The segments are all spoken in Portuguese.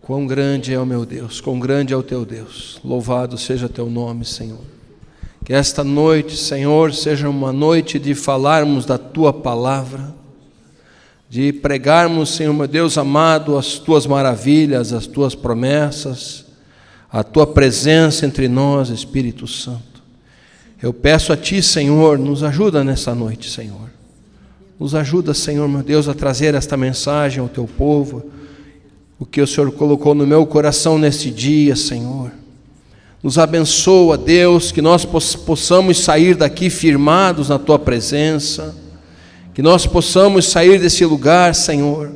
Quão grande é o meu Deus, quão grande é o teu Deus. Louvado seja teu nome, Senhor. Que esta noite, Senhor, seja uma noite de falarmos da tua palavra, de pregarmos, Senhor meu Deus amado, as tuas maravilhas, as tuas promessas, a tua presença entre nós, Espírito Santo. Eu peço a ti, Senhor, nos ajuda nessa noite, Senhor. Nos ajuda, Senhor meu Deus, a trazer esta mensagem ao teu povo, o que o Senhor colocou no meu coração neste dia, Senhor. Nos abençoa, Deus, que nós possamos sair daqui firmados na tua presença, que nós possamos sair desse lugar, Senhor,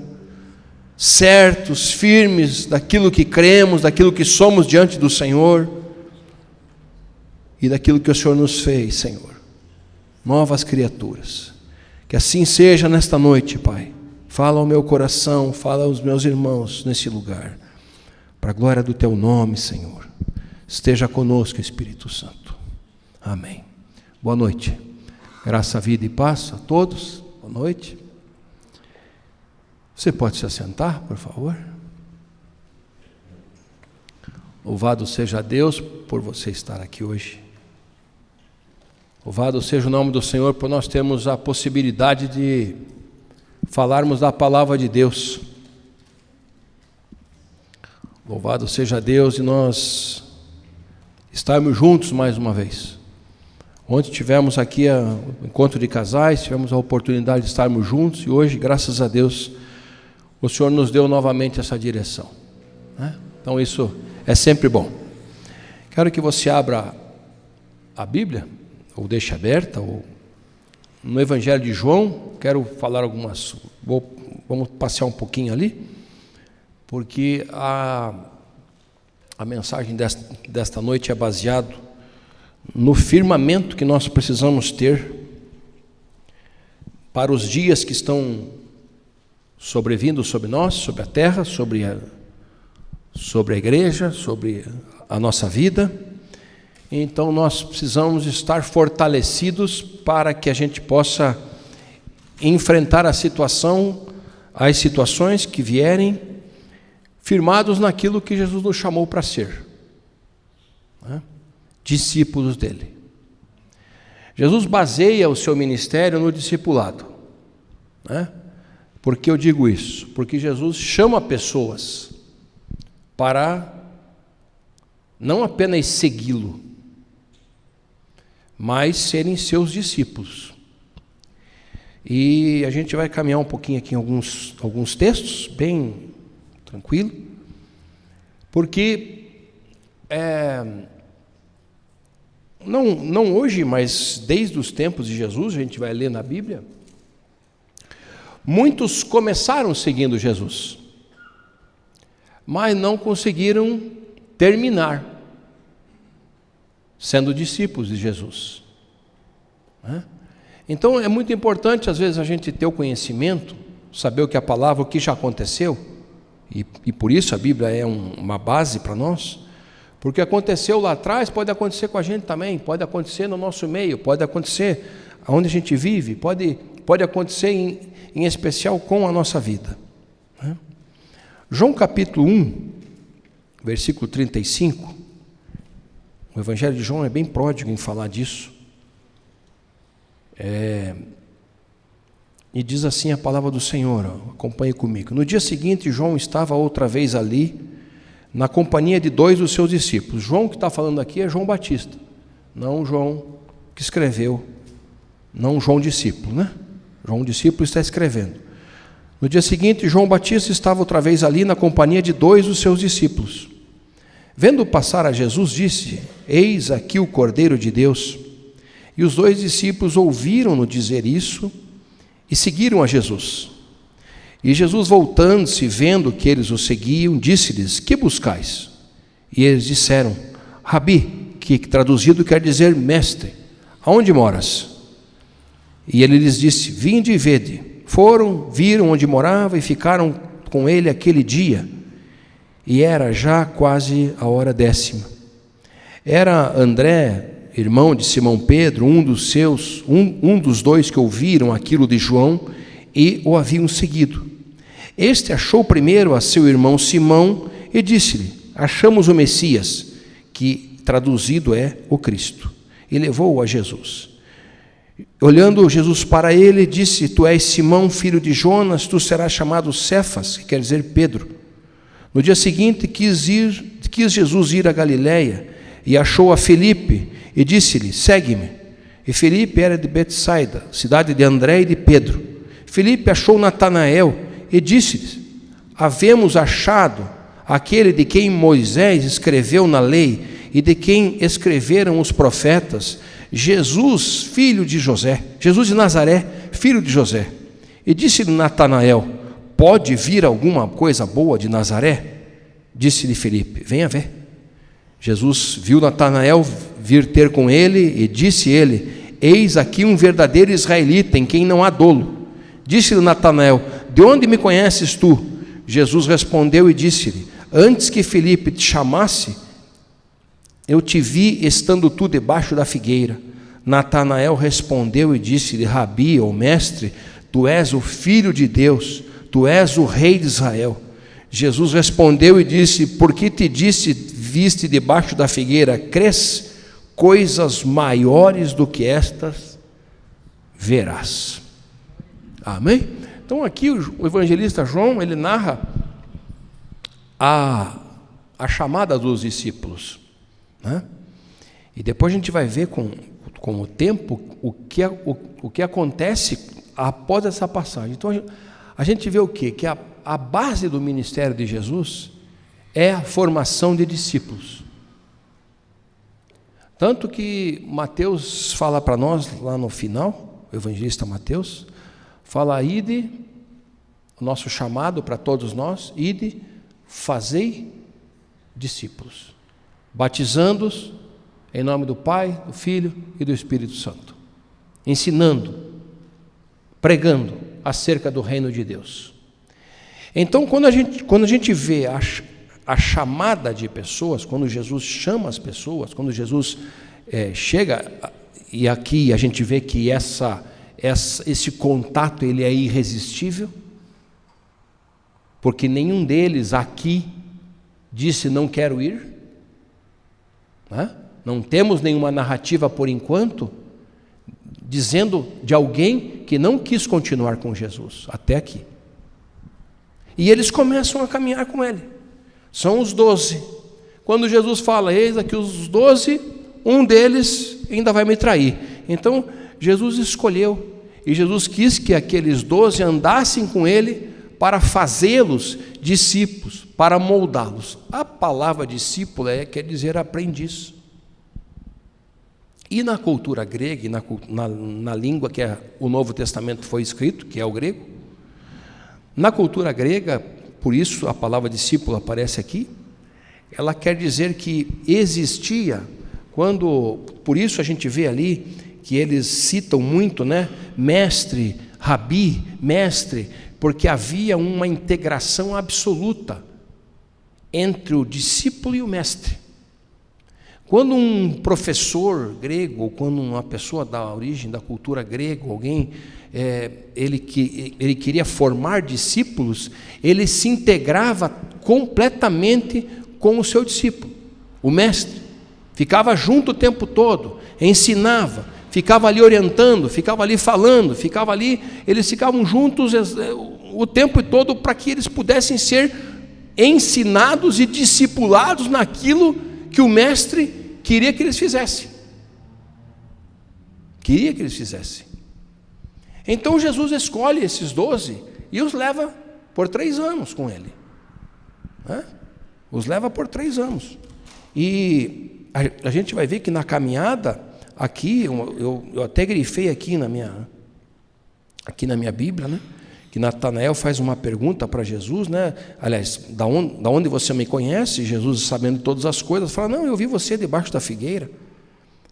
certos, firmes daquilo que cremos, daquilo que somos diante do Senhor e daquilo que o Senhor nos fez, Senhor. Novas criaturas. Que assim seja nesta noite, Pai. Fala ao meu coração, fala aos meus irmãos nesse lugar, para a glória do teu nome, Senhor. Esteja conosco, Espírito Santo. Amém. Boa noite. Graça, vida e paz a todos. Boa noite. Você pode se assentar, por favor? Louvado seja Deus por você estar aqui hoje. Louvado seja o nome do Senhor por nós termos a possibilidade de falarmos da palavra de Deus. Louvado seja Deus e nós estarmos juntos mais uma vez. Ontem tivemos aqui o encontro de casais, tivemos a oportunidade de estarmos juntos e hoje, graças a Deus, o Senhor nos deu novamente essa direção, né? Então isso é sempre bom. Quero que você abra a Bíblia, ou deixe aberta, ou no Evangelho de João. Quero falar algumas, vamos passear um pouquinho ali, porque a mensagem desta noite é baseada no firmamento que nós precisamos ter para os dias que estão sobrevindo sobre nós, sobre a terra, sobre a igreja, sobre a nossa vida. Então nós precisamos estar fortalecidos para que a gente possa enfrentar as situações que vierem, firmados naquilo que Jesus nos chamou para ser, né? Discípulos dele. Jesus baseia o seu ministério no discipulado, né? Por que eu digo isso? Porque Jesus chama pessoas para não apenas segui-lo, mas serem seus discípulos. E a gente vai caminhar um pouquinho aqui em alguns textos, bem tranquilo, porque não hoje, mas desde os tempos de Jesus, a gente vai ler na Bíblia, muitos começaram seguindo Jesus, mas não conseguiram terminar sendo discípulos de Jesus, né? Então é muito importante às vezes a gente ter o conhecimento, saber o que a palavra, o que já aconteceu, e por isso a Bíblia é uma base para nós, porque aconteceu lá atrás, pode acontecer com a gente também, pode acontecer no nosso meio, pode acontecer onde a gente vive, pode acontecer em especial com a nossa vida, né? João capítulo 1, versículo 35, o Evangelho de João é bem pródigo em falar disso. E diz assim a palavra do Senhor, acompanhe comigo. No dia seguinte, João estava outra vez ali, na companhia de 2 dos seus discípulos. João que está falando aqui é João Batista, não João que escreveu, não João discípulo, né? João discípulo está escrevendo. No dia seguinte, João Batista estava outra vez ali, na companhia de 2 dos seus discípulos. Vendo passar a Jesus, disse: eis aqui o Cordeiro de Deus. E os 2 discípulos ouviram-no dizer isso e seguiram a Jesus. E Jesus, voltando-se, vendo que eles o seguiam, disse-lhes: que buscais? E eles disseram: Rabi, que traduzido quer dizer mestre, aonde moras? E ele lhes disse: vinde e vede. Foram, viram onde morava e ficaram com ele aquele dia. E era já quase a hora 10ª. Era André, irmão de Simão Pedro, um dos 2 que ouviram aquilo de João e o haviam seguido. Este achou primeiro a seu irmão Simão e disse-lhe: achamos o Messias, que traduzido é o Cristo, e levou-o a Jesus. Olhando Jesus para ele, disse: tu és Simão, filho de Jonas, tu serás chamado Cefas, que quer dizer Pedro. No dia seguinte quis Jesus ir a Galiléia, e achou a Filipe, e disse-lhe: segue-me. E Filipe era de Betsaida, cidade de André e de Pedro. Filipe achou Natanael, e disse-lhe: havemos achado aquele de quem Moisés escreveu na lei, e de quem escreveram os profetas, Jesus, filho de José, Jesus de Nazaré, filho de José. E disse-lhe Natanael: pode vir alguma coisa boa de Nazaré? Disse-lhe Filipe: venha ver. Jesus viu Natanael vir ter com ele, e disse ele: eis aqui um verdadeiro israelita, em quem não há dolo. Disse-lhe Natanael: de onde me conheces tu? Jesus respondeu e disse-lhe: antes que Filipe te chamasse, eu te vi estando tu debaixo da figueira. Natanael respondeu e disse-lhe: Rabi, ou mestre, tu és o Filho de Deus, tu és o Rei de Israel. Jesus respondeu e disse: por que te disse, viste debaixo da figueira? Crês? Coisas maiores do que estas verás. Amém? Então aqui o evangelista João, ele narra a chamada dos discípulos, né? E depois a gente vai ver com o tempo o que acontece após essa passagem. Então a gente vê o quê? Que a base do ministério de Jesus é a formação de discípulos. Tanto que Mateus fala para nós lá no final, o evangelista Mateus fala: ide, o nosso chamado para todos nós, ide, fazei discípulos, batizando-os em nome do Pai, do Filho e do Espírito Santo, ensinando, pregando acerca do reino de Deus. Então, quando a gente vê a chamada de pessoas, quando Jesus chama as pessoas, quando Jesus chega, e aqui a gente vê que esse contato ele é irresistível, porque nenhum deles aqui disse não quero ir, né? Não temos nenhuma narrativa por enquanto dizendo de alguém que não quis continuar com Jesus até aqui. E eles começam a caminhar com ele. São os 12. Quando Jesus fala: eis aqui os 12, um deles ainda vai me trair. Então Jesus escolheu, e Jesus quis que aqueles 12 andassem com ele para fazê-los discípulos, para moldá-los. A palavra discípulo quer dizer aprendiz. E na cultura grega, e na língua que o Novo Testamento foi escrito, que é o grego, na cultura grega, por isso a palavra discípulo aparece aqui, ela quer dizer que existia, por isso a gente vê ali, que eles citam muito, né? Mestre, rabi, mestre, porque havia uma integração absoluta entre o discípulo e o mestre. Quando um professor grego, ou quando uma pessoa da origem da cultura grega, alguém, ele queria formar discípulos, ele se integrava completamente com o seu discípulo, o mestre. Ficava junto o tempo todo, ensinava, ficava ali orientando, ficava ali falando, eles ficavam juntos o tempo todo para que eles pudessem ser ensinados e discipulados naquilo que o mestre queria que eles fizessem. Então Jesus escolhe esses 12 e os leva por 3 anos com ele, né? Os leva por 3 anos. E a gente vai ver que na caminhada, aqui, eu até grifei aqui na minha Bíblia, né? Que Natanael faz uma pergunta para Jesus, né? Aliás, da onde você me conhece? Jesus, sabendo todas as coisas, fala: não, eu vi você debaixo da figueira,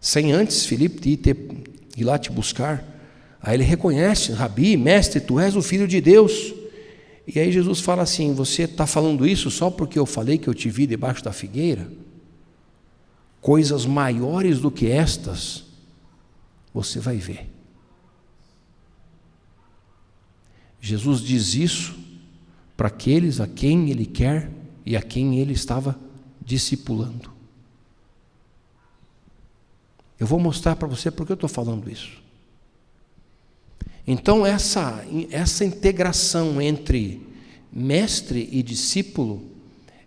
sem antes Filipe ir lá te buscar. Aí ele reconhece: Rabi, mestre, tu és o Filho de Deus. E aí Jesus fala assim: você está falando isso só porque eu falei que eu te vi debaixo da figueira? Coisas maiores do que estas você vai ver. Jesus diz isso para aqueles a quem Ele quer e a quem ele estava discipulando. Eu vou mostrar para você por que eu estou falando isso. Então essa integração entre mestre e discípulo,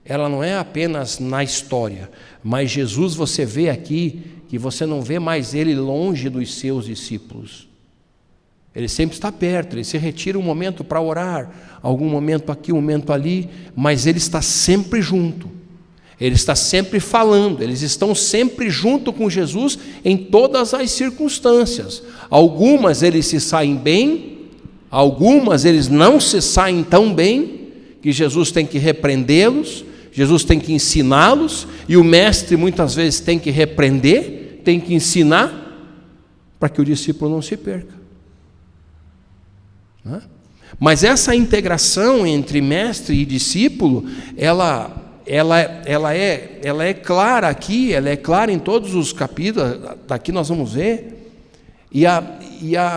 ela não é apenas na história, mas Jesus, você vê aqui que você não vê mais ele longe dos seus discípulos. Ele sempre está perto, ele se retira um momento para orar, algum momento aqui, um momento ali, mas ele está sempre junto. Ele está sempre falando, eles estão sempre junto com Jesus em todas as circunstâncias. Algumas eles se saem bem, algumas eles não se saem tão bem, que Jesus tem que repreendê-los, Jesus tem que ensiná-los, e o mestre muitas vezes tem que repreender, tem que ensinar, para que o discípulo não se perca. Mas essa integração entre mestre e discípulo, ela é clara aqui, ela é clara em todos os capítulos, daqui nós vamos ver,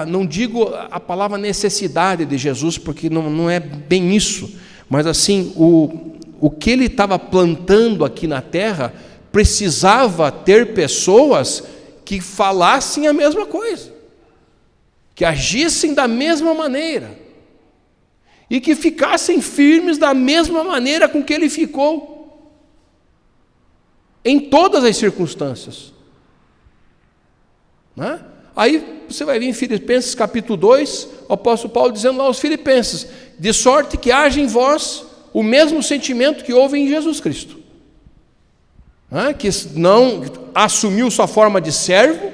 não digo a palavra necessidade de Jesus, porque não é bem isso, mas assim, o que ele estava plantando aqui na terra, precisava ter pessoas que falassem a mesma coisa, que agissem da mesma maneira, e que ficassem firmes da mesma maneira com que ele ficou, em todas as circunstâncias. Aí você vai ver em Filipenses capítulo 2, o apóstolo Paulo dizendo lá aos Filipenses: de sorte que haja em vós o mesmo sentimento que houve em Jesus Cristo, que não assumiu sua forma de servo,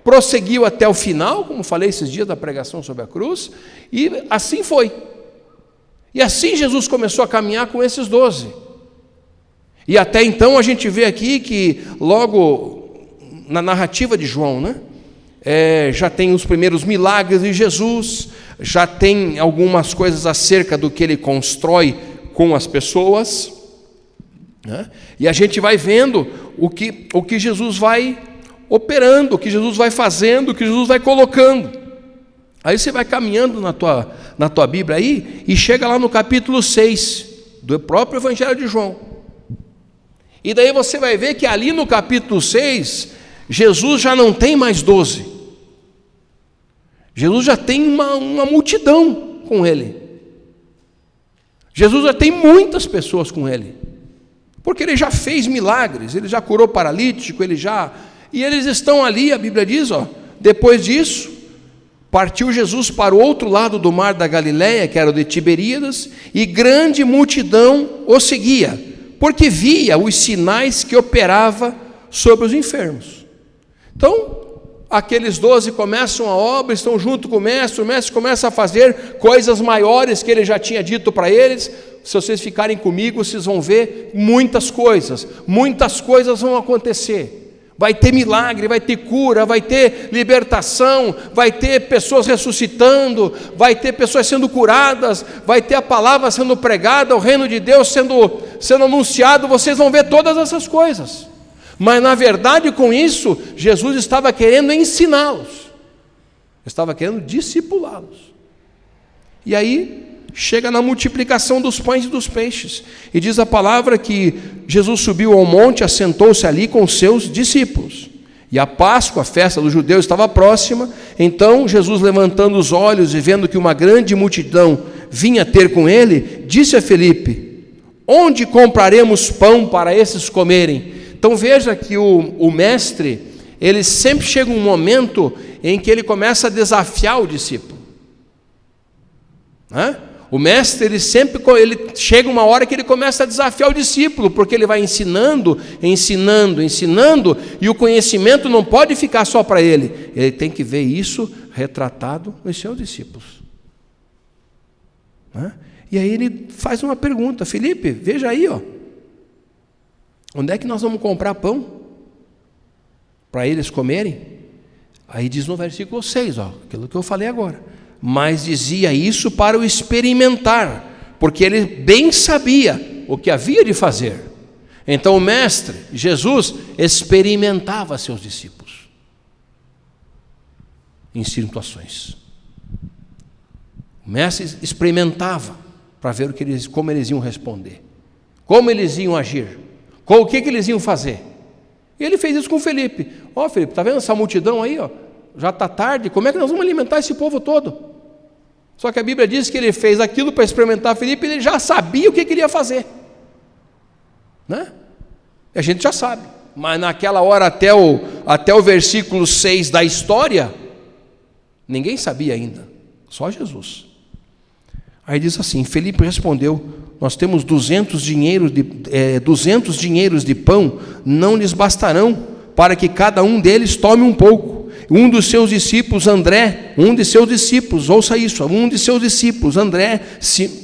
prosseguiu até o final, como falei esses dias da pregação sobre a cruz, e assim foi. E assim Jesus começou a caminhar com esses 12. E até então a gente vê aqui que logo na narrativa de João, já tem os primeiros milagres de Jesus, já tem algumas coisas acerca do que ele constrói com as pessoas, e a gente vai vendo o que Jesus vai operando, o que Jesus vai fazendo, o que Jesus vai colocando. Aí você vai caminhando na tua Bíblia aí, e chega lá no capítulo 6 do próprio Evangelho de João. E daí você vai ver que ali no capítulo 6, Jesus já não tem mais 12. Jesus já tem uma multidão com ele. Jesus já tem muitas pessoas com ele. Porque ele já fez milagres, ele já curou paralítico, e eles estão ali, a Bíblia diz, depois disso, partiu Jesus para o outro lado do mar da Galileia, que era o de Tiberíades, e grande multidão o seguia, porque via os sinais que operava sobre os enfermos. Então, aqueles 12 começam a obra, estão junto com o mestre começa a fazer coisas maiores que ele já tinha dito para eles. Se vocês ficarem comigo, vocês vão ver muitas coisas vão acontecer. Vai ter milagre, vai ter cura, vai ter libertação, vai ter pessoas ressuscitando, vai ter pessoas sendo curadas, vai ter a palavra sendo pregada, o reino de Deus sendo anunciado. Vocês vão ver todas essas coisas. Mas na verdade, com isso, Jesus estava querendo ensiná-los, estava querendo discipulá-los. E aí chega na multiplicação dos pães e dos peixes, e diz a palavra que Jesus subiu ao monte, assentou-se ali com os seus discípulos, e a Páscoa, a festa dos judeus, estava próxima. Então Jesus, levantando os olhos e vendo que uma grande multidão vinha ter com ele, disse a Filipe: onde compraremos pão para esses comerem? Então veja que o mestre, ele sempre chega um momento em que ele começa a desafiar o discípulo. O mestre, ele chega uma hora que ele começa a desafiar o discípulo, porque ele vai ensinando, e o conhecimento não pode ficar só para ele. Ele tem que ver isso retratado nos seus discípulos. E aí ele faz uma pergunta: Filipe, veja aí, onde é que nós vamos comprar pão para eles comerem? Aí diz no versículo 6, aquilo que eu falei agora. Mas dizia isso para o experimentar, porque ele bem sabia o que havia de fazer. Então o mestre, Jesus, experimentava seus discípulos em situações. O mestre experimentava para ver como eles iam responder, como eles iam agir, com o que eles iam fazer. E ele fez isso com Felipe. Felipe, está vendo essa multidão aí? Já está tarde, como é que nós vamos alimentar esse povo todo? Só que a Bíblia diz que ele fez aquilo para experimentar Felipe, ele já sabia o que ele ia fazer, né? A gente já sabe, mas naquela hora até o versículo 6 da história, ninguém sabia ainda, só Jesus. Aí diz assim: Felipe respondeu: nós temos 200 dinheiros de pão, não lhes bastarão para que cada um deles tome um pouco. Um dos seus discípulos, André, ouça isso, um de seus discípulos, André,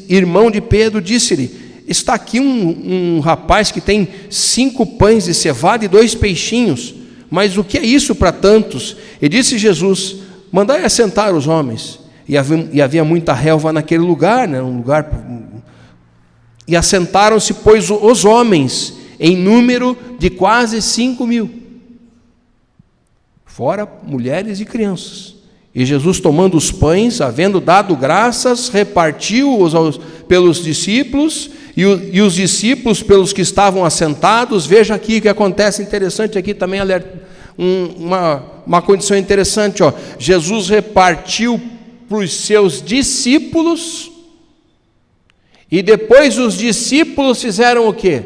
irmão de Pedro, disse-lhe: está aqui um rapaz que tem 5 pães de cevada e 2 peixinhos, mas o que é isso para tantos? E disse Jesus: mandai assentar os homens. E havia muita relva naquele lugar, né? E assentaram-se, pois, os homens, em número de quase 5.000, fora mulheres e crianças. E Jesus, tomando os pães, havendo dado graças, repartiu-os pelos discípulos, e os discípulos pelos que estavam assentados. Veja aqui o que acontece interessante aqui também, uma condição interessante, Jesus repartiu para os seus discípulos, e depois os discípulos fizeram o quê?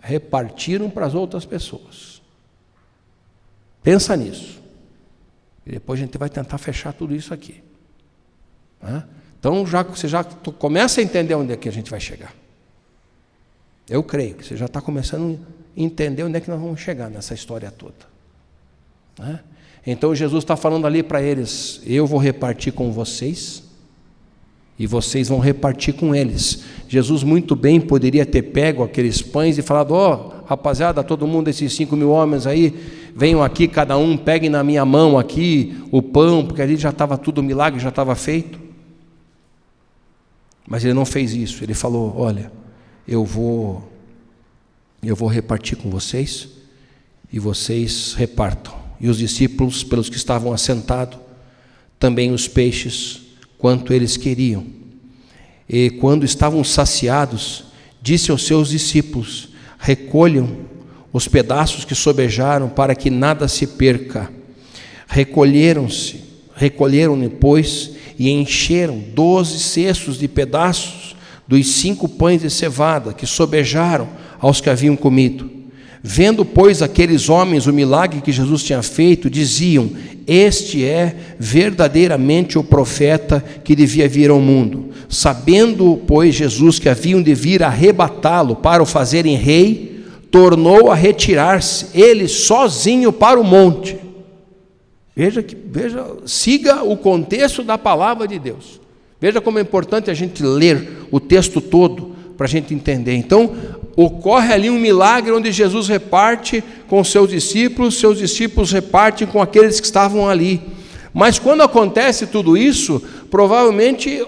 Repartiram para as outras pessoas. Pensa nisso. E depois a gente vai tentar fechar tudo isso aqui. Então você já começa a entender onde é que a gente vai chegar. Eu creio que você já está começando a entender onde é que nós vamos chegar nessa história toda. Então Jesus está falando ali para eles: eu vou repartir com vocês, e vocês vão repartir com eles. Jesus muito bem poderia ter pego aqueles pães e falado: rapaziada, todo mundo, esses 5.000 homens aí, venham aqui, cada um, peguem na minha mão aqui o pão, porque ali já estava tudo, o milagre já estava feito. Mas ele não fez isso. Ele falou: olha, eu vou repartir com vocês, e vocês repartam. E os discípulos, pelos que estavam assentados, também os peixes, quanto eles queriam. E quando estavam saciados, disse aos seus discípulos: recolham os pedaços que sobejaram, para que nada se perca. Recolheram-ne, pois, e encheram 12 cestos de pedaços dos 5 pães de cevada que sobejaram aos que haviam comido. Vendo, pois, aqueles homens o milagre que Jesus tinha feito, diziam: este é verdadeiramente o profeta que devia vir ao mundo. Sabendo, pois, Jesus que haviam de vir arrebatá-lo para o fazerem rei, tornou a retirar-se, ele sozinho, para o monte. Veja, siga o contexto da palavra de Deus. Veja como é importante a gente ler o texto todo, para a gente entender. Então, ocorre ali um milagre onde Jesus reparte com seus discípulos repartem com aqueles que estavam ali. Mas quando acontece tudo isso, provavelmente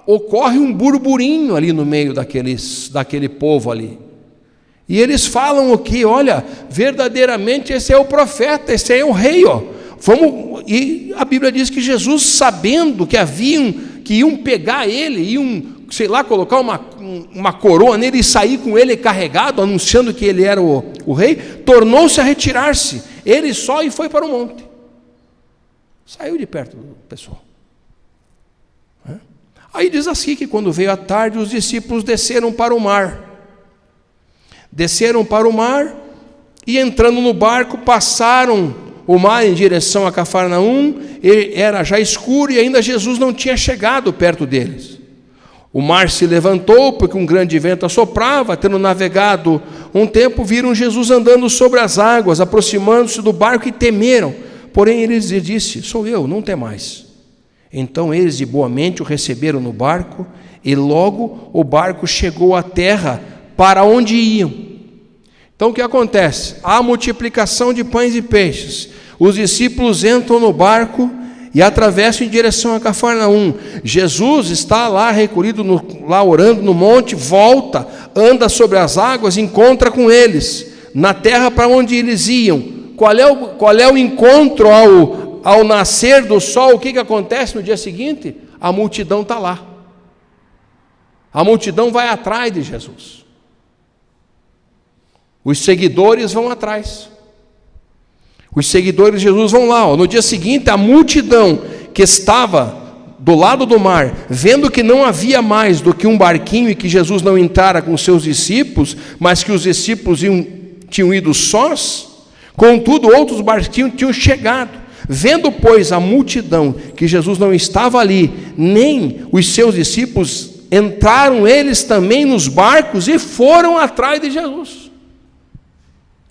ocorre um burburinho ali no meio daquele povo ali. E eles falam o que? Olha, verdadeiramente esse é o profeta, esse é o rei, E a Bíblia diz que Jesus, sabendo que iam pegar ele, iam, colocar uma coroa nele e sair com ele carregado, anunciando que ele era o rei, tornou-se a retirar-se, ele só, e foi para o monte. Saiu de perto do pessoal. Aí diz assim que quando veio a tarde, os discípulos desceram para o mar. E entrando no barco, passaram o mar em direção a Cafarnaum. Era já escuro e ainda Jesus não tinha chegado perto deles. O mar se levantou, porque um grande vento assoprava. Tendo navegado um tempo, viram Jesus andando sobre as águas, aproximando-se do barco, e temeram. Porém ele lhes disse: sou eu, não temais. Então eles de boa mente o receberam no barco, e logo o barco chegou à terra para onde iam. Então o que acontece? Há multiplicação de pães e peixes. Os discípulos entram no barco e atravessam em direção a Cafarnaum. Jesus está lá recolhido, lá orando no monte, volta, anda sobre as águas, encontra com eles na terra para onde eles iam. Qual é o encontro ao nascer do sol? O que acontece no dia seguinte? A multidão está lá. A multidão vai atrás de Jesus. Os seguidores vão atrás. Os seguidores de Jesus vão lá. No dia seguinte, a multidão que estava do lado do mar, vendo que não havia mais do que um barquinho e que Jesus não entrara com seus discípulos, mas que os discípulos tinham ido sós, contudo outros barquinhos tinham chegado. Vendo, pois, a multidão que Jesus não estava ali, nem os seus discípulos, entraram eles também nos barcos e foram atrás de Jesus.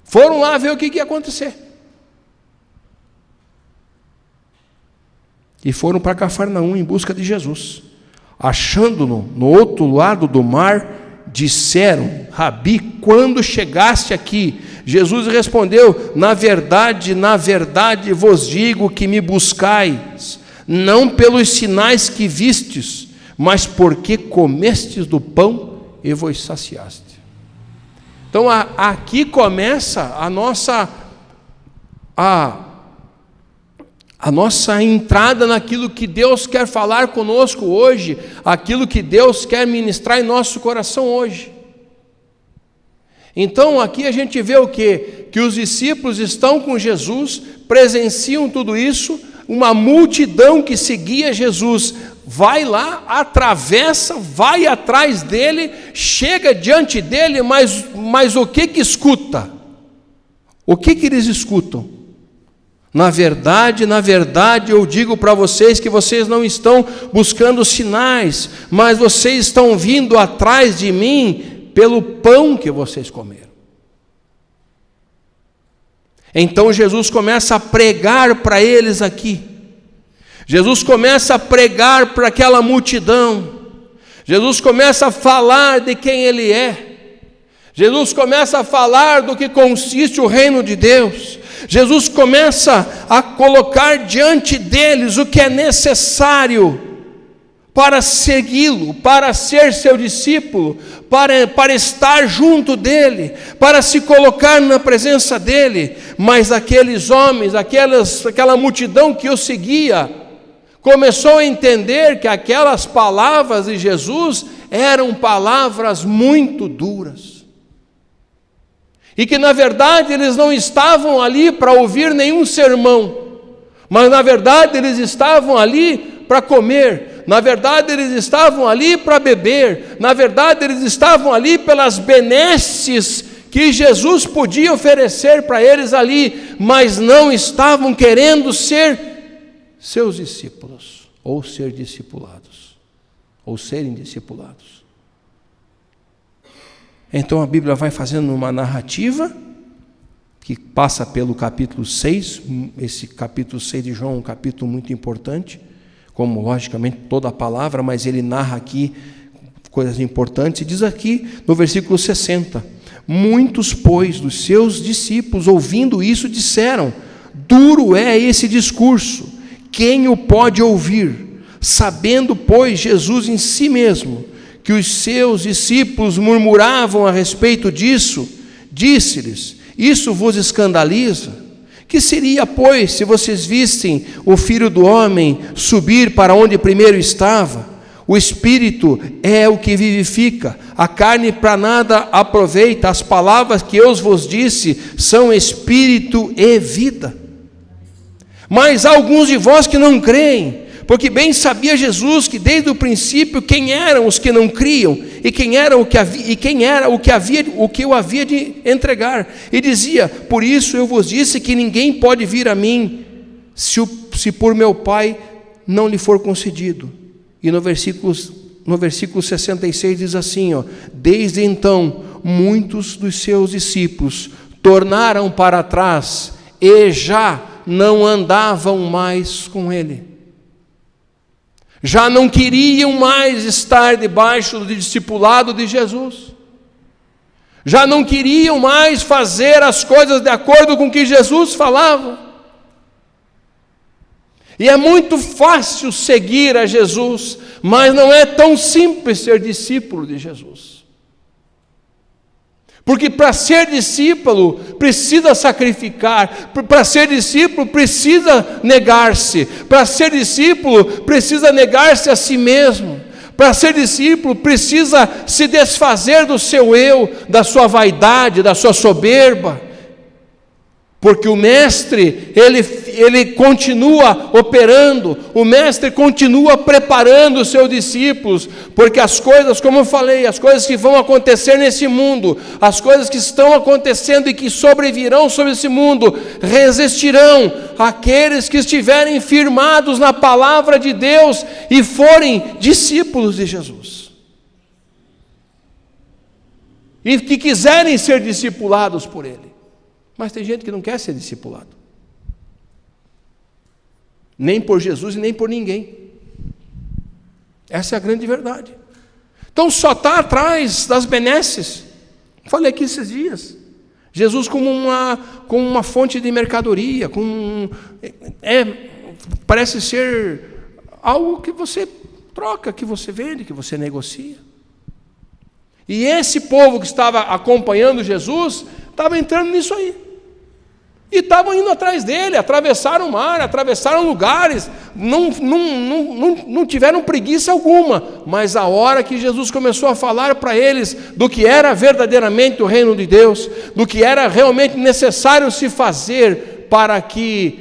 Foram lá ver o que ia acontecer. E foram para Cafarnaum em busca de Jesus. Achando-no no outro lado do mar, disseram: Rabi, quando chegaste aqui? Jesus respondeu: na verdade vos digo que me buscais, não pelos sinais que vistes, mas porque comestes do pão e vos saciaste. Então aqui começa a nossa entrada naquilo que Deus quer falar conosco hoje, aquilo que Deus quer ministrar em nosso coração hoje. Então aqui a gente vê o quê? Que os discípulos estão com Jesus, presenciam tudo isso, uma multidão que seguia Jesus, vai lá, atravessa, vai atrás dele, chega diante dele, mas o que escuta? O que eles escutam? Na verdade, eu digo para vocês que vocês não estão buscando sinais, mas vocês estão vindo atrás de mim pelo pão que vocês comeram. Então Jesus começa a pregar para eles aqui. Jesus começa a pregar para aquela multidão. Jesus começa a falar de quem Ele é. Jesus começa a falar do que consiste o reino de Deus. Jesus começa a colocar diante deles o que é necessário para segui-lo, para ser seu discípulo, para estar junto dele, para se colocar na presença dele. Mas aqueles homens, aquela multidão que o seguia, começou a entender que aquelas palavras de Jesus eram palavras muito duras. E que na verdade eles não estavam ali para ouvir nenhum sermão, mas na verdade eles estavam ali para comer, na verdade eles estavam ali para beber, na verdade eles estavam ali pelas benesses que Jesus podia oferecer para eles ali, mas não estavam querendo ser seus discípulos, ou ser discipulados, ou serem discipulados. Então a Bíblia vai fazendo uma narrativa que passa pelo capítulo 6, esse capítulo 6 de João é um capítulo muito importante, como logicamente toda a palavra, mas ele narra aqui coisas importantes, e diz aqui no versículo 60, muitos, pois, dos seus discípulos, ouvindo isso, disseram, duro é esse discurso, quem o pode ouvir? Sabendo, pois, Jesus em si mesmo, que os seus discípulos murmuravam a respeito disso, disse-lhes, isso vos escandaliza? Que seria, pois, se vocês vissem o Filho do Homem subir para onde primeiro estava? O Espírito é o que vivifica, a carne para nada aproveita, as palavras que eu vos disse são Espírito e vida. Mas há alguns de vós que não creem, porque bem sabia Jesus que desde o princípio quem eram os que não criam e quem era o que eu havia de entregar. E dizia, por isso eu vos disse que ninguém pode vir a mim se por meu Pai não lhe for concedido. E no versículo 66 diz assim, desde então muitos dos seus discípulos tornaram para trás e já não andavam mais com ele. Já não queriam mais estar debaixo do discipulado de Jesus. Já não queriam mais fazer as coisas de acordo com o que Jesus falava. E é muito fácil seguir a Jesus, mas não é tão simples ser discípulo de Jesus. Porque para ser discípulo precisa sacrificar, para ser discípulo precisa negar-se, para ser discípulo precisa negar-se a si mesmo, Para ser discípulo, precisa se desfazer do seu eu, da sua vaidade, da sua soberba. Porque o mestre, ele continua operando, o mestre continua preparando os seus discípulos, porque as coisas, como eu falei, as coisas que vão acontecer nesse mundo, as coisas que estão acontecendo e que sobrevirão sobre esse mundo, resistirão àqueles que estiverem firmados na palavra de Deus e forem discípulos de Jesus. E que quiserem ser discipulados por Ele. Mas tem gente que não quer ser discipulado. Nem por Jesus e nem por ninguém. Essa é a grande verdade. Então só está atrás das benesses. Falei aqui esses dias. Jesus como uma fonte de mercadoria, parece ser algo que você troca, que você vende, que você negocia. E esse povo que estava acompanhando Jesus, estava entrando nisso aí. E estavam indo atrás dele, atravessaram o mar, atravessaram lugares, não tiveram preguiça alguma. Mas a hora que Jesus começou a falar para eles do que era verdadeiramente o reino de Deus, do que era realmente necessário se fazer para que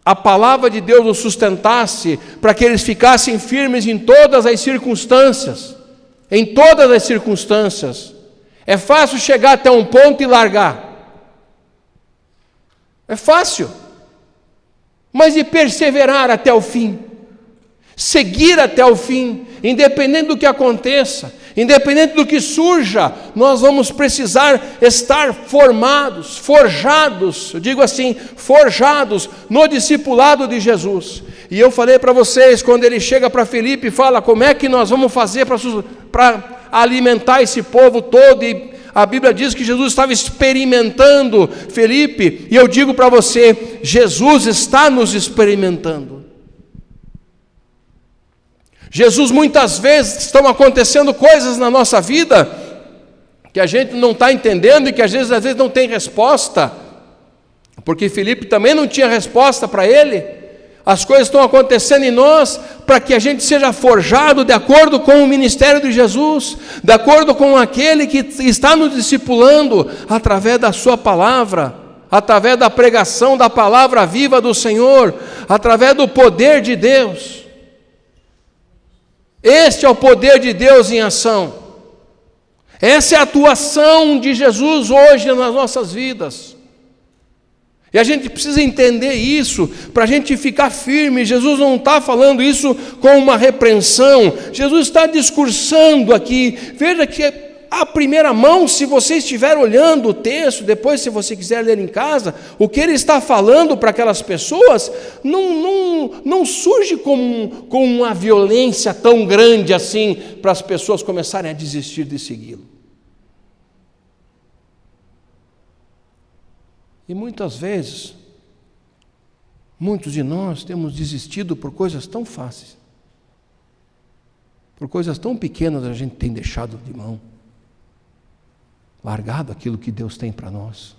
a palavra de Deus os sustentasse, para que eles ficassem firmes em todas as circunstâncias, é fácil chegar até um ponto e largar. É fácil, mas de perseverar até o fim, seguir até o fim, independente do que aconteça, independente do que surja, nós vamos precisar estar forjados, eu digo assim, forjados no discipulado de Jesus. E eu falei para vocês, quando ele chega para Filipe e fala, como é que nós vamos fazer para alimentar esse povo todo, e a Bíblia diz que Jesus estava experimentando Filipe, e eu digo para você, Jesus está nos experimentando. Jesus, muitas vezes estão acontecendo coisas na nossa vida que a gente não está entendendo e que às vezes não tem resposta, porque Filipe também não tinha resposta para ele. As coisas estão acontecendo em nós para que a gente seja forjado de acordo com o ministério de Jesus, de acordo com aquele que está nos discipulando através da sua palavra, através da pregação da palavra viva do Senhor, através do poder de Deus. Este é o poder de Deus em ação. Essa é a atuação de Jesus hoje nas nossas vidas. E a gente precisa entender isso, para a gente ficar firme. Jesus não está falando isso com uma repreensão, Jesus está discursando aqui. Veja que à primeira mão, se você estiver olhando o texto, depois se você quiser ler em casa, o que ele está falando para aquelas pessoas, não surge com uma violência tão grande assim, para as pessoas começarem a desistir de segui-lo. E muitas vezes, muitos de nós temos desistido por coisas tão fáceis, por coisas tão pequenas a gente tem deixado de mão, largado aquilo que Deus tem para nós.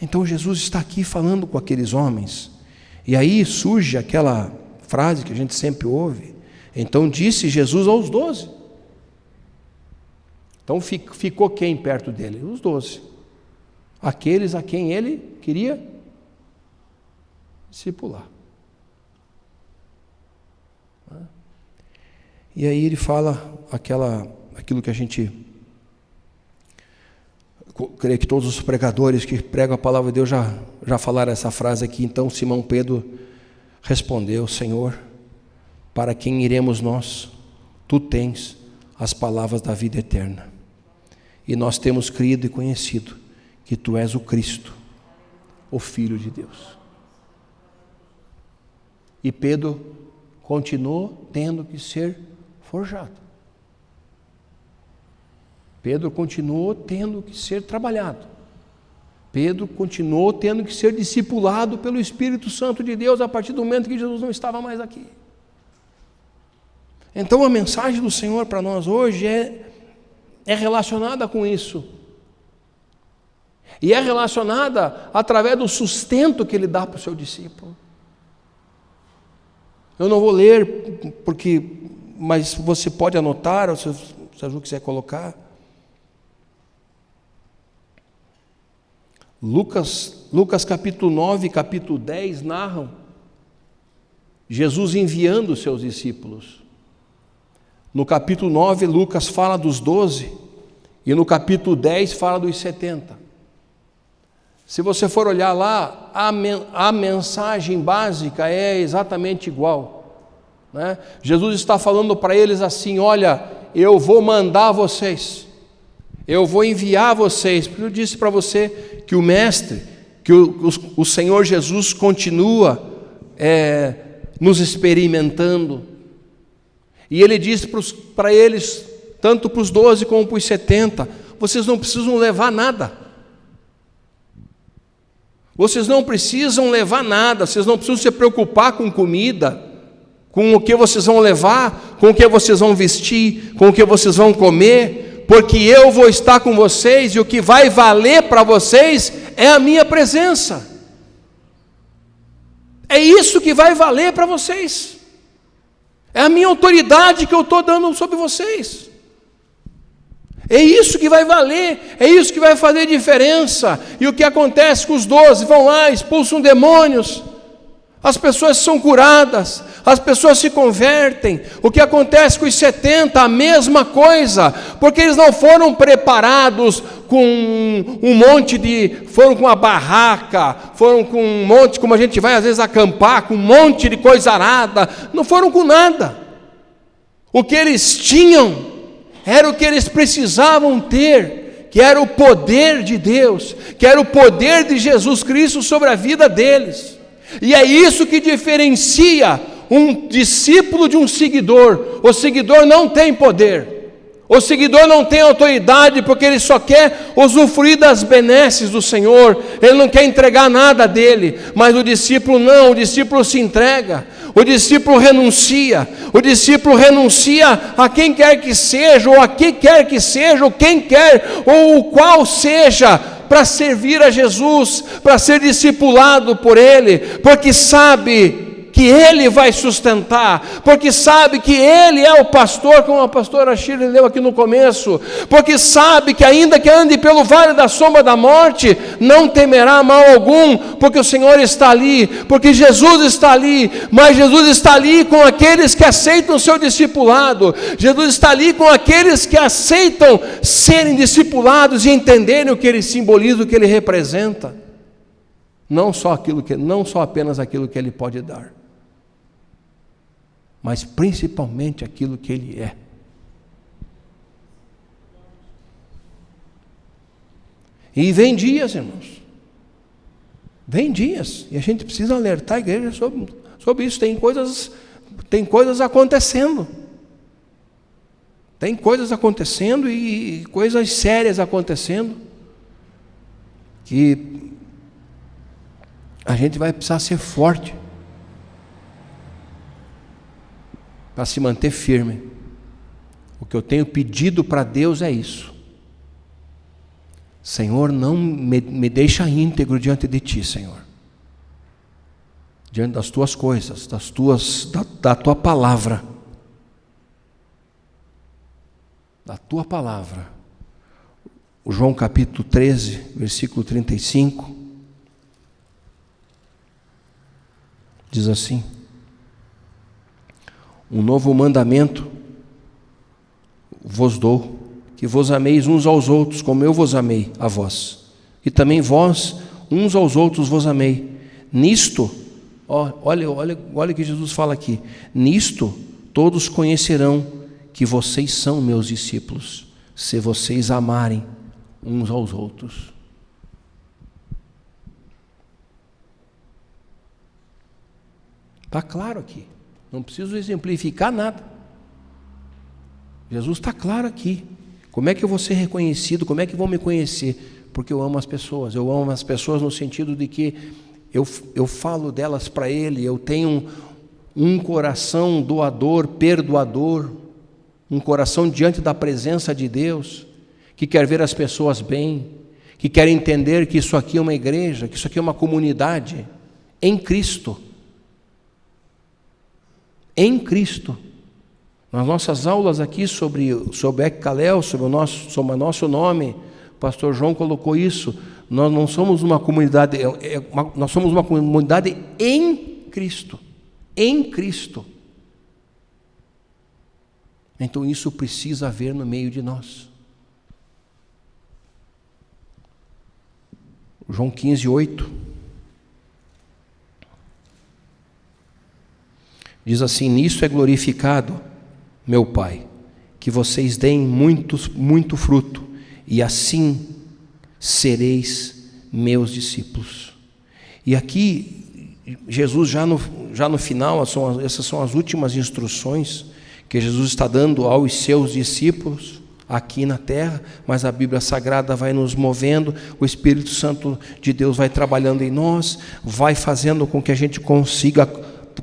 Então Jesus está aqui falando com aqueles homens, e aí surge aquela frase que a gente sempre ouve, então disse Jesus aos 12. Então ficou quem perto dele? Os 12. Aqueles a quem ele queria discipular. E aí ele fala aquilo que a gente, creio que todos os pregadores que pregam a palavra de Deus já falaram essa frase aqui. Então Simão Pedro respondeu, Senhor, para quem iremos nós? Tu tens as palavras da vida eterna. E nós temos crido e conhecido que Tu és o Cristo, o Filho de Deus. E Pedro continuou tendo que ser forjado. Pedro continuou tendo que ser trabalhado. Pedro continuou tendo que ser discipulado pelo Espírito Santo de Deus a partir do momento que Jesus não estava mais aqui. Então a mensagem do Senhor para nós hoje é relacionada com isso. E é relacionada através do sustento que Ele dá para o seu discípulo. Eu não vou ler, mas você pode anotar, ou se o quiser colocar. Lucas capítulo 9, capítulo 10 narram Jesus enviando os seus discípulos. No capítulo 9, Lucas fala dos 12, e no capítulo 10 fala dos 70. Se você for olhar lá, a mensagem básica é exatamente igual, né? Jesus está falando para eles assim: olha, eu vou mandar vocês, eu vou enviar vocês, porque eu disse para você que o Mestre, que o Senhor Jesus continua nos experimentando, e Ele diz para eles, tanto para os 12 como para os 70, vocês não precisam levar nada. Vocês não precisam levar nada, vocês não precisam se preocupar com comida, com o que vocês vão levar, com o que vocês vão vestir, com o que vocês vão comer, porque eu vou estar com vocês, e o que vai valer para vocês é a minha presença. É isso que vai valer para vocês, é a minha autoridade que eu estou dando sobre vocês. É isso que vai valer, é isso que vai fazer diferença. E o que acontece com os 12? Vão lá, expulsam demônios, as pessoas são curadas, as pessoas se convertem. O que acontece com os 70? A mesma coisa, porque eles não foram preparados com um monte foram com a barraca, foram com um monte, como a gente vai às vezes acampar, com um monte de coisa arada, não foram com nada. O que eles tinham era o que eles precisavam ter, que era o poder de Deus, que era o poder de Jesus Cristo sobre a vida deles. E é isso que diferencia um discípulo de um seguidor. O seguidor não tem poder, o seguidor não tem autoridade, porque ele só quer usufruir das benesses do Senhor, ele não quer entregar nada dele. Mas o discípulo não, o discípulo se entrega, o discípulo renuncia a quem quer que seja, ou a que quer que seja, ou quem quer, ou o qual seja, para servir a Jesus, para ser discipulado por Ele, porque sabe que Ele vai sustentar, porque sabe que Ele é o pastor, como a pastora Shirley leu aqui no começo, porque sabe que ainda que ande pelo vale da sombra da morte, não temerá mal algum, porque o Senhor está ali, porque Jesus está ali. Mas Jesus está ali com aqueles que aceitam o seu discipulado, Jesus está ali com aqueles que aceitam serem discipulados e entenderem o que Ele simboliza, o que Ele representa, não só apenas aquilo que Ele pode dar, mas principalmente aquilo que Ele é. E vem dias, irmãos, e a gente precisa alertar a igreja sobre isso. Tem coisas acontecendo, e coisas sérias acontecendo, que a gente vai precisar ser forte para se manter firme. O que eu tenho pedido para Deus é isso: Senhor, não me deixa íntegro diante de Ti, Senhor, diante das Tuas coisas, da Tua palavra, O João capítulo 13, versículo 35, diz assim: um novo mandamento vos dou, que vos ameis uns aos outros, como eu vos amei a vós, e também vós uns aos outros vos amei. Nisto, olha o que Jesus fala aqui: nisto todos conhecerão que vocês são meus discípulos, se vocês amarem uns aos outros. Está claro aqui, não preciso exemplificar nada. Jesus está claro aqui. Como é que eu vou ser reconhecido? Como é que vão me conhecer? Porque eu amo as pessoas. Eu amo as pessoas no sentido de que eu falo delas para Ele. Eu tenho um coração doador, perdoador, um coração diante da presença de Deus, que quer ver as pessoas bem, que quer entender que isso aqui é uma igreja, que isso aqui é uma comunidade em Cristo. em Cristo. Nas nossas aulas aqui sobre Eckalel, sobre o nosso nome, o pastor João colocou isso. Nós não somos uma comunidade, nós somos uma comunidade em Cristo. Em Cristo. Então isso precisa haver no meio de nós. João 15:8 diz assim: nisso é glorificado meu Pai, que vocês deem muito fruto, e assim sereis meus discípulos. E aqui Jesus já no final, essas são as últimas instruções que Jesus está dando aos seus discípulos aqui na terra, mas a Bíblia Sagrada vai nos movendo, o Espírito Santo de Deus vai trabalhando em nós, vai fazendo com que a gente consiga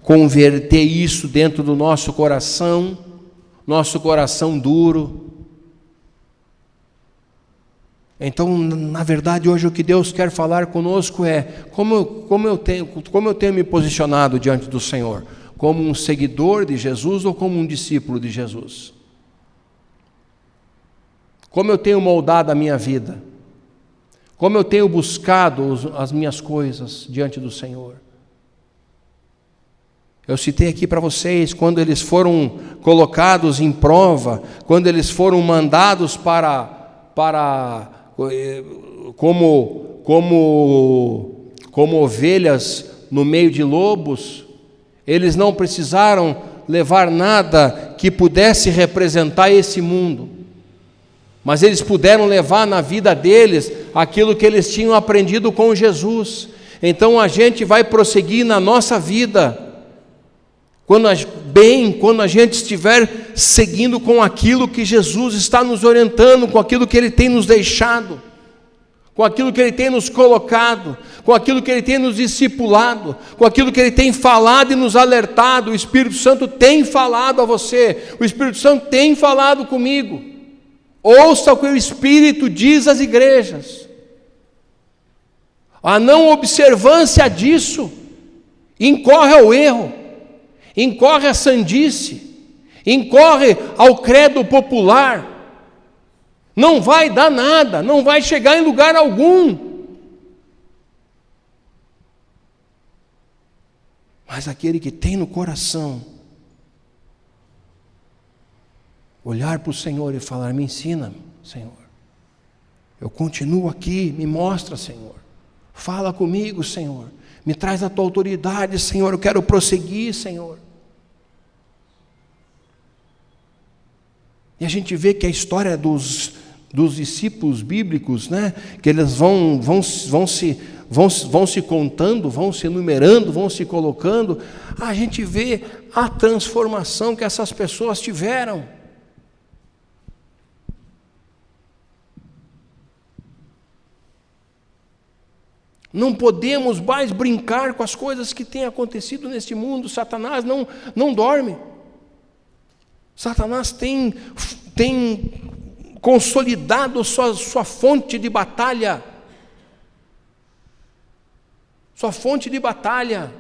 converter isso dentro do nosso coração duro. Então, na verdade, hoje o que Deus quer falar conosco é como eu tenho me posicionado diante do Senhor, como um seguidor de Jesus ou como um discípulo de Jesus? Como eu tenho moldado a minha vida? Como eu tenho buscado as minhas coisas diante do Senhor? Eu citei aqui para vocês, quando eles foram colocados em prova, quando eles foram mandados como ovelhas no meio de lobos, eles não precisaram levar nada que pudesse representar esse mundo, mas eles puderam levar na vida deles aquilo que eles tinham aprendido com Jesus. Então a gente vai prosseguir na nossa vida, quando a gente estiver seguindo com aquilo que Jesus está nos orientando, com aquilo que Ele tem nos deixado, com aquilo que Ele tem nos colocado, com aquilo que Ele tem nos discipulado, com aquilo que Ele tem falado e nos alertado. O Espírito Santo tem falado a você, o Espírito Santo tem falado comigo. Ouça o que o Espírito diz às igrejas. A não observância disso incorre ao erro, incorre à sandice, incorre ao credo popular. Não vai dar nada, não vai chegar em lugar algum. Mas aquele que tem no coração olhar para o Senhor e falar: me ensina, Senhor, eu continuo aqui, me mostra, Senhor, fala comigo, Senhor, me traz a tua autoridade, Senhor, eu quero prosseguir, Senhor. E a gente vê que a história dos discípulos bíblicos, né, que eles vão se contando, vão se enumerando, vão se colocando, a gente vê a transformação que essas pessoas tiveram. Não podemos mais brincar com as coisas que têm acontecido neste mundo. Satanás não dorme. Satanás tem consolidado sua fonte de batalha. Sua fonte de batalha.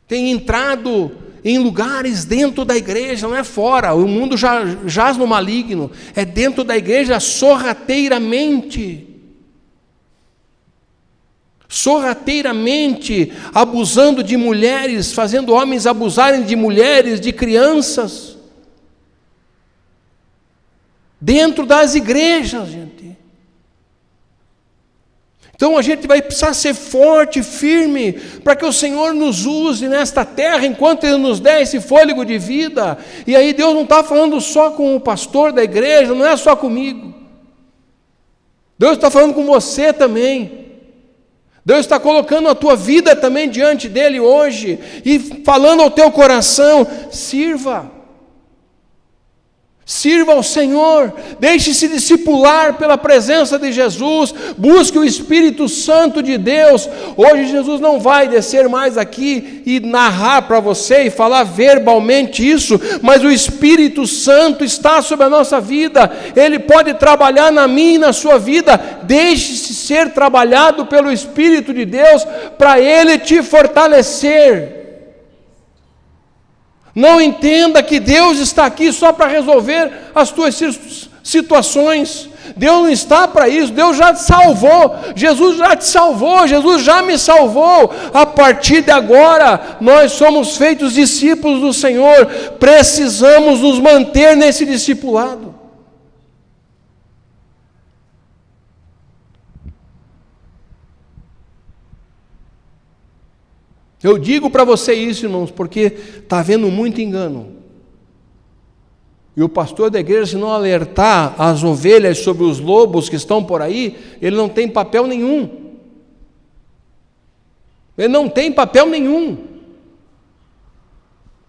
Tem entrado em lugares dentro da igreja, não é fora. O mundo já jaz no maligno. É dentro da igreja sorrateiramente. Sorrateiramente abusando de mulheres, fazendo homens abusarem de mulheres, de crianças, dentro das igrejas, gente. Então a gente vai precisar ser forte, firme, para que o Senhor nos use nesta terra, enquanto Ele nos der esse fôlego de vida. E aí Deus não está falando só com o pastor da igreja, não é só comigo. Deus está falando com você também. Deus está colocando a tua vida também diante dEle hoje, e falando ao teu coração: sirva ao Senhor, deixe-se discipular pela presença de Jesus, busque o Espírito Santo de Deus. Hoje Jesus não vai descer mais aqui e narrar para você e falar verbalmente isso, mas o Espírito Santo está sobre a nossa vida, Ele pode trabalhar na minha e na sua vida. Deixe-se ser trabalhado pelo Espírito de Deus, para Ele te fortalecer. Não entenda que Deus está aqui só para resolver as tuas situações. Deus não está para isso. Deus já te salvou. Jesus já te salvou. Jesus já me salvou. A partir de agora, nós somos feitos discípulos do Senhor. Precisamos nos manter nesse discipulado. Eu digo para você isso, irmãos, porque está havendo muito engano. E o pastor da igreja, se não alertar as ovelhas sobre os lobos que estão por aí, ele não tem papel nenhum. Ele não tem papel nenhum.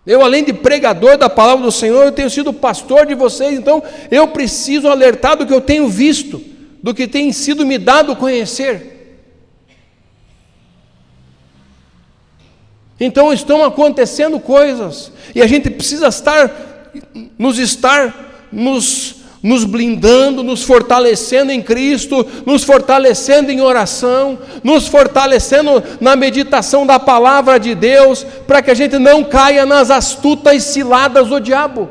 Eu, além de pregador da palavra do Senhor, eu tenho sido pastor de vocês, então eu preciso alertar do que eu tenho visto, do que tem sido me dado a conhecer. Então estão acontecendo coisas, e a gente precisa estar nos blindando, nos fortalecendo em Cristo, nos fortalecendo em oração, nos fortalecendo na meditação da palavra de Deus, para que a gente não caia nas astutas ciladas do diabo.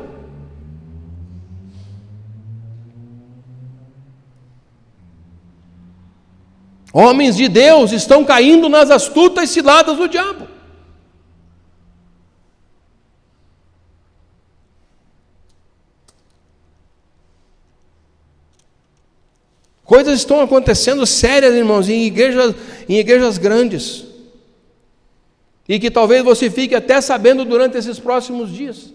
Homens de Deus estão caindo nas astutas ciladas do diabo. Coisas estão acontecendo sérias, irmãos, em igrejas grandes. E que talvez você fique até sabendo durante esses próximos dias.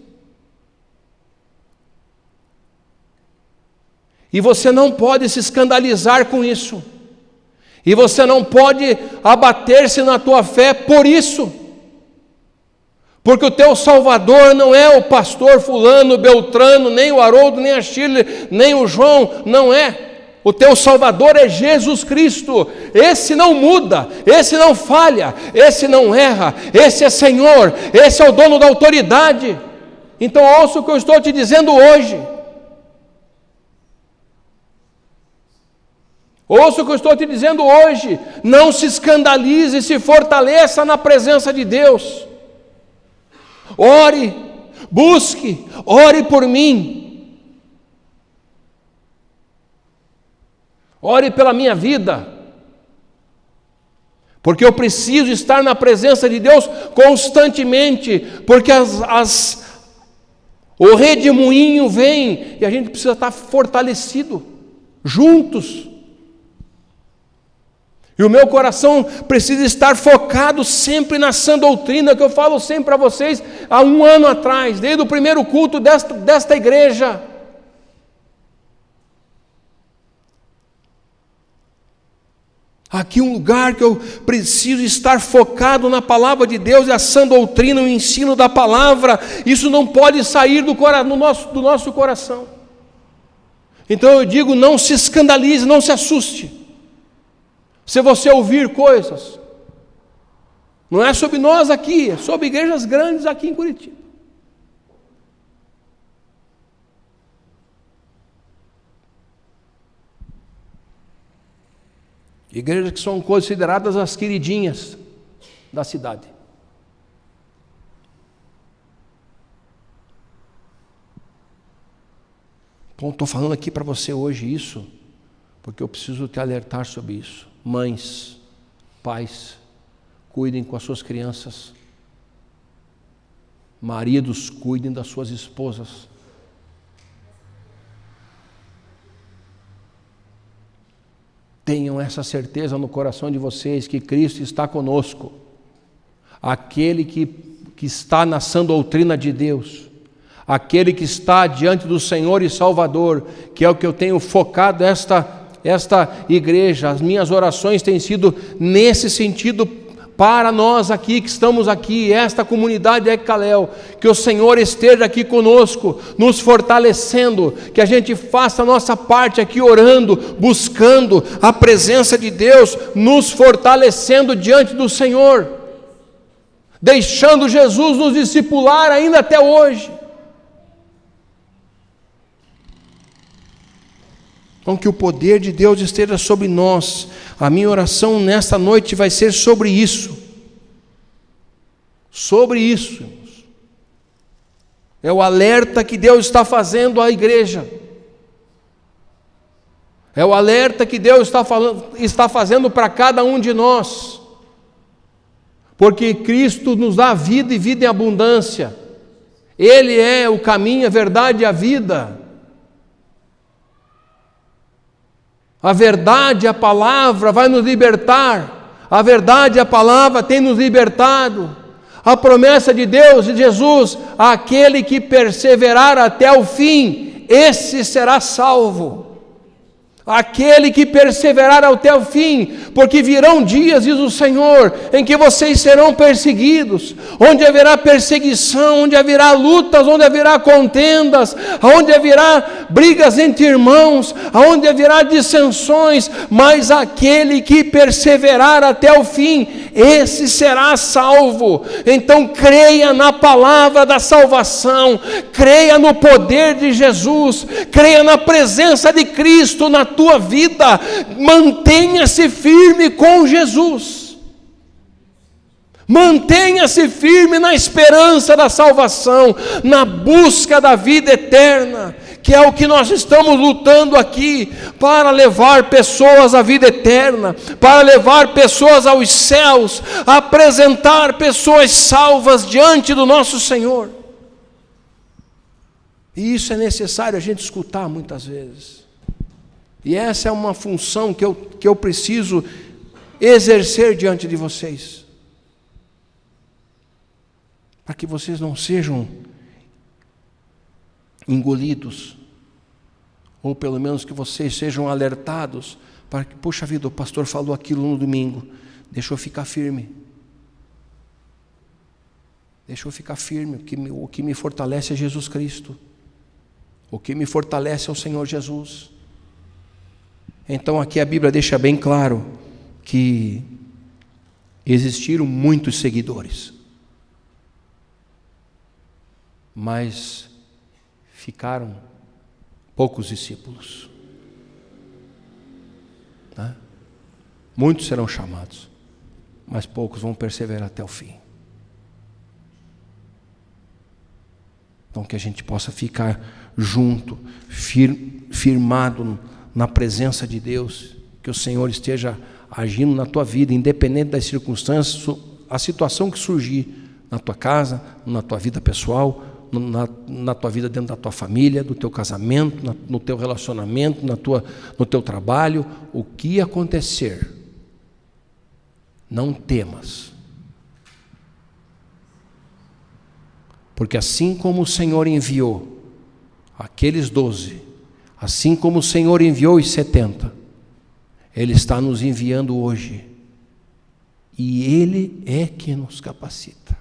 E você não pode se escandalizar com isso. E você não pode abater-se na tua fé por isso. Porque o teu Salvador não é o pastor fulano, Beltrano, nem o Haroldo, nem a Shirley, nem o João, não é. O teu Salvador é Jesus Cristo. Esse não muda, esse não falha, esse não erra, esse é Senhor, esse é o dono da autoridade. Então ouça o que eu estou te dizendo hoje. Ouça o que eu estou te dizendo hoje. Não se escandalize, se fortaleça na presença de Deus. Ore, busque, ore por mim. Ore pela minha vida, porque eu preciso estar na presença de Deus constantemente, porque o redemoinho vem e a gente precisa estar fortalecido, juntos. E o meu coração precisa estar focado sempre na sã doutrina, que eu falo sempre para vocês há 1 ano atrás, desde o primeiro culto desta igreja. Aqui um lugar que eu preciso estar focado na palavra de Deus e a sã doutrina, o ensino da palavra. Isso não pode sair do nosso coração. Então eu digo, não se escandalize, não se assuste. Se você ouvir coisas, não é sobre nós aqui, é sobre igrejas grandes aqui em Curitiba. Igrejas que são consideradas as queridinhas da cidade. Bom, estou falando aqui para você hoje isso, porque eu preciso te alertar sobre isso. Mães, pais, cuidem com as suas crianças. Maridos, cuidem das suas esposas. Tenham essa certeza no coração de vocês que Cristo está conosco. Aquele que está na sã doutrina de Deus. Aquele que está diante do Senhor e Salvador, que é o que eu tenho focado esta igreja. As minhas orações têm sido nesse sentido para nós aqui que estamos aqui, esta comunidade Ecalel, que o Senhor esteja aqui conosco, nos fortalecendo, que a gente faça a nossa parte aqui orando, buscando a presença de Deus, nos fortalecendo diante do Senhor, deixando Jesus nos discipular ainda até hoje. Então que o poder de Deus esteja sobre nós. A minha oração nesta noite vai ser sobre isso. Sobre isso. É o alerta que Deus está fazendo à igreja. É o alerta que Deus está fazendo para cada um de nós. Porque Cristo nos dá vida e vida em abundância. Ele é o caminho, a verdade e a vida. A verdade, a palavra vai nos libertar. A verdade, a palavra tem nos libertado. A promessa de Deus, de Jesus, aquele que perseverar até o fim, esse será salvo. Aquele que perseverar até o fim, porque virão dias, diz o Senhor, em que vocês serão perseguidos, onde haverá perseguição, onde haverá lutas, onde haverá contendas, onde haverá brigas entre irmãos, onde haverá dissensões, mas aquele que perseverar até o fim, esse será salvo. Então creia na palavra da salvação, creia no poder de Jesus, creia na presença de Cristo na tua vida, mantenha-se firme com Jesus, mantenha-se firme na esperança da salvação, na busca da vida eterna, que é o que nós estamos lutando aqui, para levar pessoas à vida eterna, para levar pessoas aos céus, apresentar pessoas salvas diante do nosso Senhor. E isso é necessário a gente escutar muitas vezes. E essa é uma função que eu preciso exercer diante de vocês, para que vocês não sejam engolidos, ou pelo menos que vocês sejam alertados, para que, poxa vida, o pastor falou aquilo no domingo, deixa eu ficar firme. Deixa eu ficar firme, o que me fortalece é Jesus Cristo, o que me fortalece é o Senhor Jesus. Então aqui a Bíblia deixa bem claro que existiram muitos seguidores, mas ficaram poucos discípulos. Né? Muitos serão chamados, mas poucos vão perseverar até o fim. Então que a gente possa ficar junto, firmado na presença de Deus, que o Senhor esteja agindo na tua vida, independente das circunstâncias, a situação que surgir na tua casa, na tua vida pessoal, na tua vida dentro da tua família, do teu casamento, no teu relacionamento, no teu trabalho, o que acontecer, não temas, porque assim como o Senhor enviou aqueles 12, assim como o Senhor enviou os 70, Ele está nos enviando hoje, e Ele é que nos capacita,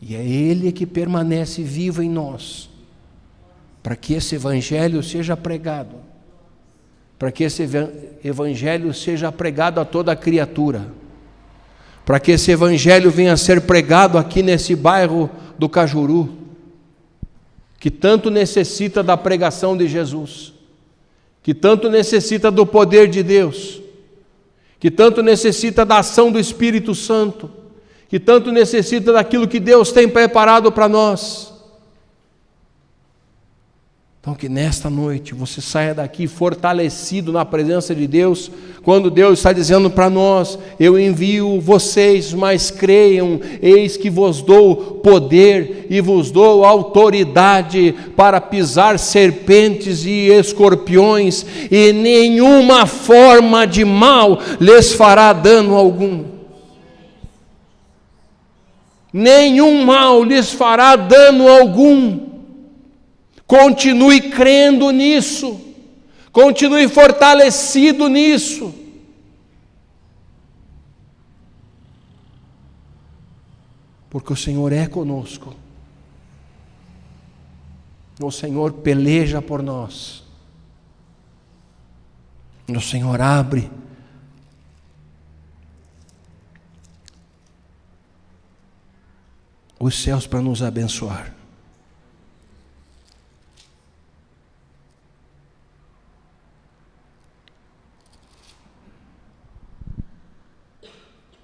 e é Ele que permanece vivo em nós, para que esse Evangelho seja pregado, para que esse Evangelho seja pregado a toda a criatura, para que esse Evangelho venha a ser pregado aqui nesse bairro do Cajuru, que tanto necessita da pregação de Jesus, que tanto necessita do poder de Deus, que tanto necessita da ação do Espírito Santo, que tanto necessita daquilo que Deus tem preparado para nós. Então que nesta noite você saia daqui fortalecido na presença de Deus, quando Deus está dizendo para nós: eu envio vocês, mas creiam, eis que vos dou poder e vos dou autoridade para pisar serpentes e escorpiões, e nenhuma forma de mal lhes fará dano algum. Nenhum mal lhes fará dano algum. Continue crendo nisso, continue fortalecido nisso, porque o Senhor é conosco, o Senhor peleja por nós, o Senhor abre os céus para nos abençoar.